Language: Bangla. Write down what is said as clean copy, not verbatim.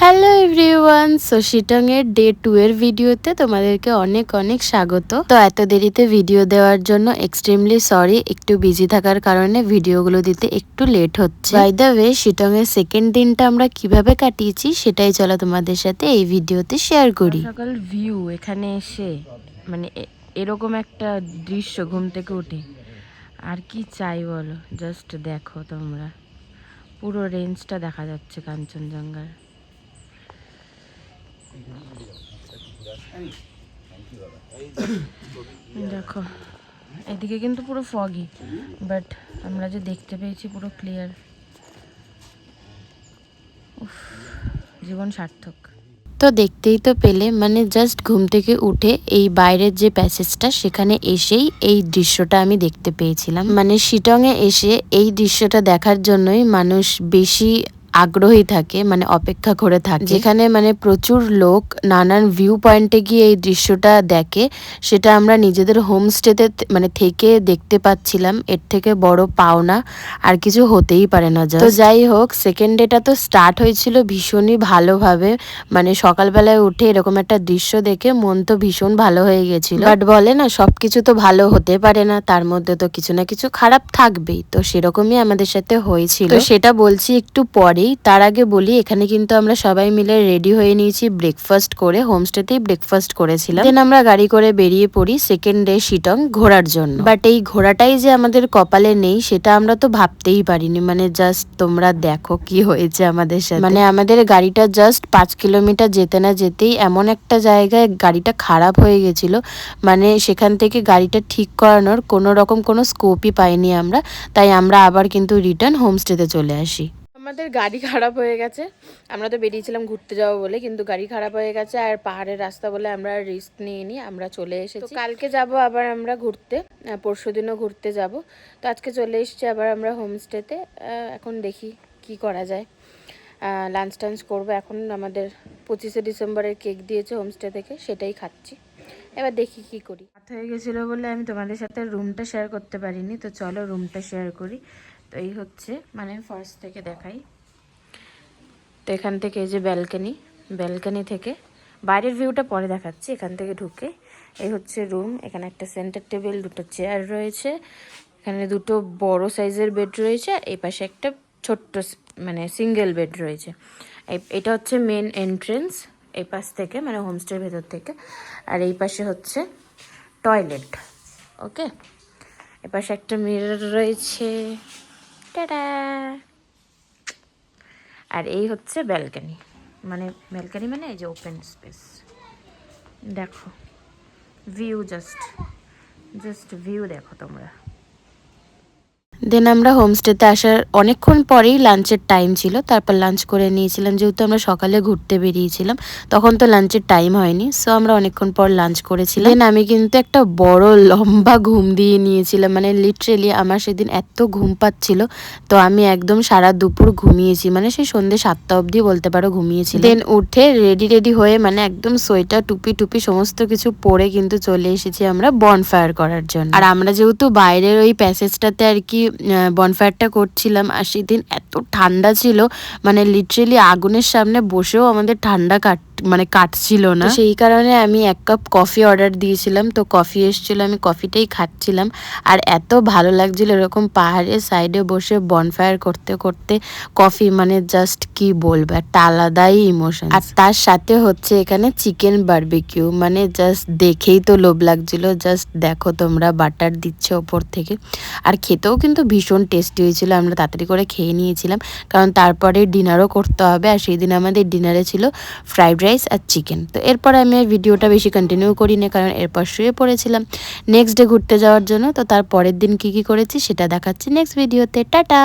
হ্যালো এভরিওয়ান, সো শিটং এর ডে 2 এর ভিডিওতে তোমাদেরকে অনেক অনেক স্বাগত। তো এত দেরিতে ভিডিও দেওয়ার জন্য এক্সট্রিমলি সরি, একটু বিজি থাকার কারণে ভিডিওগুলো দিতে একটু লেট হচ্ছে। বাই দ্য ওয়ে, শিটং এর সেকেন্ড দিনটা আমরা কিভাবে কাটিয়েছি সেটাই চলো তোমাদের সাথে এই ভিডিওতে শেয়ার করি। সকাল ভিউ এখানে এসে মানে এরকম একটা দৃশ্য ঘুম থেকে উঠে আর কি চাই বলো। জাস্ট দেখো তোমরা, পুরো রেঞ্জটা দেখা যাচ্ছে কাঞ্চনজঙ্ঘার। দেখো এদিকে কিন্তু পুরো ফগি, বাট আমরা যে দেখতে পেয়েছি পুরো ক্লিয়ার। জীবন সার্থক। তো দেখতেই তো পেলে, মানে জাস্ট ঘুম থেকে উঠে এই বাইরের যে প্যাসেজটা সেখানে এসেই এই দৃশ্যটা আমি দেখতে পেয়েছিলাম। মানে শিটং এ এসে এই দৃশ্যটা দেখার জন্যই মানুষ বেশি আগ্রহী থাকে, মানে অপেক্ষা করে থাকে। যেখানে মানে প্রচুর লোক নানান ভিউ পয়েন্টে গিয়ে এই দৃশ্যটা দেখে, সেটা আমরা নিজেদের হোমস্টেতে মানে থেকে দেখতে পাচ্ছিলাম। এর থেকে বড় পাওনা আর কিছু হতেই পারে না। তো যাই হোক, সেকেন্ড ডেটা তো স্টার্ট হয়েছিল ভীষণই ভালোভাবে। মানে সকালবেলায় উঠে এরকম একটা দৃশ্য দেখে মন তো ভীষণ ভালো হয়ে গেছিল। বাট বলে না, সবকিছু তো ভালো হতে পারে না, তার মধ্যে তো কিছু না কিছু খারাপ থাকবেই। তো সেরকমই আমাদের সাথে হয়েছিল, তো সেটা বলছি একটু পরেই। তার আগে বলি, এখানে কিন্তু আমরা সবাই মিলে রেডি হয়ে নিয়েছি ব্রেকফাস্ট করে। হোমস্টেতেই ব্রেকফাস্ট করেছিলাম। দেন আমরা গাড়ি করে বেরিয়ে পড়ি সেকেন্ড ডে শিটং ঘোরার জন্য। বাট এই ঘোরাটাই যে আমাদের কপালে নেই সেটা আমরা তো ভাবতেই পারিনি। মানে জাস্ট তোমরা দেখো কি হয়েছে আমাদের সাথে। মানে আমাদের গাড়িটা জাস্ট 5 কিলোমিটার যেতে না যেতেই এমন একটা জায়গায় গাড়িটা খারাপ হয়ে গেছিল। মানে সেখান থেকে গাড়িটা ঠিক করানোর কোনো রকম কোনো স্কোপই পাইনি আমরা। তাই আমরা আবার কিন্তু রিটার্ন হোমস্টেতে চলে আসি। আমাদের গাড়ি খারাপ হয়ে গেছে। আমরা তো বেরিয়েছিলাম ঘুরতে যাবো বলে, কিন্তু গাড়ি খারাপ হয়ে গেছে আর পাহাড়ের রাস্তা বলে আমরা রিস্ক নিইনি, আমরা চলে এসেছি। কালকে যাব আবার আমরা ঘুরতে, পরশুদিনও ঘুরতে যাব। তো আজকে চলে এসেছি আবার আমরা হোমস্টেতে। এখন দেখি কি করা যায়। লাঞ্চ টাঞ্চ করবো। এখন আমাদের 25শে ডিসেম্বরের কেক দিয়েছে হোমস্টে থেকে, সেটাই খাচ্ছি। এবার দেখি কি করি। রাত হয়ে গেছিলো বলে আমি তোমাদের সাথে রুমটা শেয়ার করতে পারিনি। তো চলো রুমটা শেয়ার করি। তো এই হচ্ছে, মানে ফার্স্ট থেকে দেখাই। তো এখান থেকে এই যে ব্যালকানি থেকে বাইরের ভিউটা পরে দেখাচ্ছি। এখান থেকে ঢুকে এই হচ্ছে রুম। এখানে একটা সেন্টার টেবিল, দুটো চেয়ার রয়েছে। এখানে দুটো বড় সাইজের বেড রয়েছে। এই পাশে একটা ছোট্ট মানে সিঙ্গেল বেড রয়েছে। এটা হচ্ছে মেন এন্ট্রেন্স এই পাশ থেকে, মানে হোমস্টের ভেতর থেকে। আর এই পাশে হচ্ছে টয়লেট। ওকে, এ পাশে একটা মিরর রয়েছে। টাটা। আর এই হচ্ছে ব্যালকানি, মানে এই যে ওপেন স্পেস। দেখো ভিউ, জাস্ট ভিউ দেখো তোমরা। দেন আমরা হোমস্টেতে আসার অনেকক্ষণ পরেই লাঞ্চের টাইম ছিল। তারপর লাঞ্চ করে নিয়েছিলাম, যেহেতু আমরা সকালে ঘুরতে বেরিয়েছিলাম তখন তো লাঞ্চের টাইম হয়নি। সো আমরা অনেকক্ষণ পর লাঞ্চ করেছিলাম। দেন আমি কিন্তু একটা বড় লম্বা ঘুম দিয়ে নিয়েছিলাম। মানে লিটারেলি আমার সেদিন এত ঘুম পাচ্ছিল, তো আমি একদম সারা দুপুর ঘুমিয়েছি। মানে সেই সন্ধ্যে 7টা অবধি বলতে পারো ঘুমিয়েছি। দেন উঠে রেডি হয়ে, মানে একদম সোয়েটার টুপি সমস্ত কিছু পরে কিন্তু চলে এসেছি আমরা বনফায়ার করার জন্য। আর আমরা যেহেতু বাইরের ওই প্যাসেজটাতে আর কি বনফায়ারটা করছিলাম, আর সেদিন এত ঠান্ডা ছিল, মানে লিটারেলি আগুনের সামনে বসেও আমাদের ঠান্ডা কাটছিল না। সেই কারণে আমি 1 কাপ কফি অর্ডার দিয়েছিলাম। তো কফি এসেছিল, আমি কফিটাই খাচ্ছিলাম। আর এত ভালো লাগছিল এরকম পাহাড়ের সাইডে বসে বনফায়ার করতে করতে কফি, মানে জাস্ট কি বলবো, একটা আলাদাই ইমোশন। আর তার সাথে হচ্ছে এখানে চিকেন বারবিকিউ, মানে জাস্ট দেখেই তো লোভ লাগছিল। জাস্ট দেখো তোমরা, বাটার দিচ্ছে ওপর থেকে। আর খেতেও কিন্তু ভীষণ টেস্টি হয়েছিল। আমরা তাড়াতাড়ি করে খেয়ে নিয়েছিলাম, কারণ তারপরে ডিনারও করতে হবে। আর সেই দিন আমাদের ডিনারে ছিল ফ্রাইড রাইস আর চিকেন। তো এরপর আমি আর ভিডিওটা বেশি কন্টিনিউ করি না, কারণ এরপর শুয়ে পড়েছিলাম নেক্সট ডে ঘুরতে যাওয়ার জন্য। তো তার পরের দিন কি করেছি সেটা দেখাচ্ছি নেক্সট ভিডিওতে। টাটা।